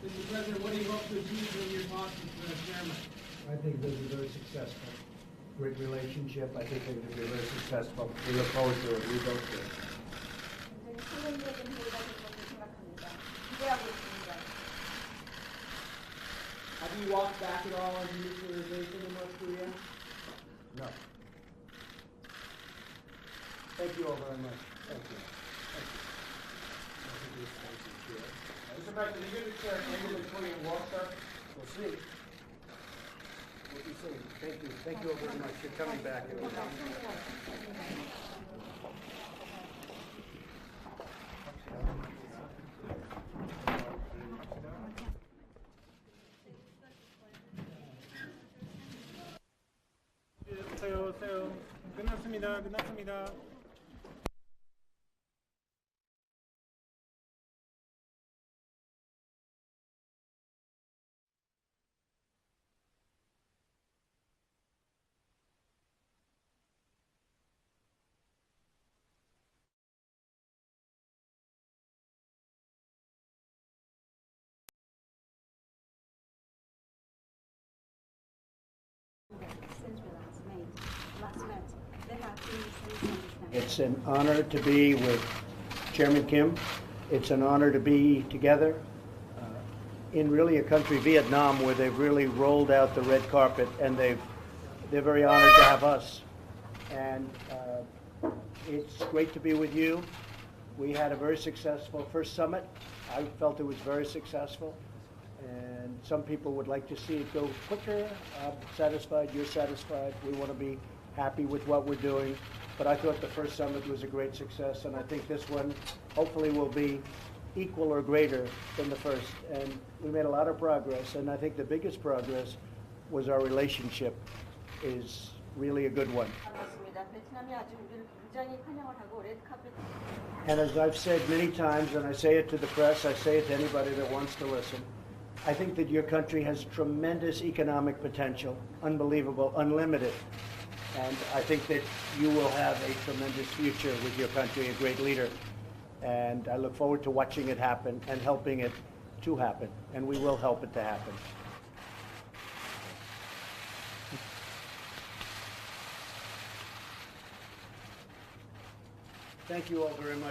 Mr. President, what do you hope to achieve from your talks with the chairman? I think they'll be very successful. Great relationship. I think they're going to be very successful. We look forward to it. We both do. 굉장히 성공적인 회의가 될 것으로 생각합니다. 기대하고 있습니다. Have you walked back at all on denuclearization in North Korea? No. Thank you all very much. Thank you. Mr. President, are you going to chair Anglo-Korean War, sir? We'll see. We'll be seeing. Thank you. Thank you all very much. You're coming back. 오세요. 끝났습니다. Since we last met, there have been some misunderstandings. It's an honor to be with Chairman Kim. It's an honor to be together in really a country, Vietnam, where they've really rolled out the red carpet, and they're very honored to have us. And it's great to be with you. We had a very successful first summit. I felt it was very successful. And some people would like to see it go quicker. I'm satisfied, you're satisfied. We want to be happy with what we're doing. But I thought the first summit was a great success, and I think this one hopefully will be equal or greater than the first. And we made a lot of progress, and I think the biggest progress was our relationship is really a good one. 반갑습니다. 베트남이 아주 우리를 굉장히 환영을 하고 레드카펫. And as I've said many times, and I say it to the press, I say it to anybody that wants to listen, I think that your country has tremendous economic potential, unbelievable, unlimited. And I think that you will have a tremendous future with your country, a great leader. And I look forward to watching it happen and helping it to happen. And we will help it to happen. Thank you all very much.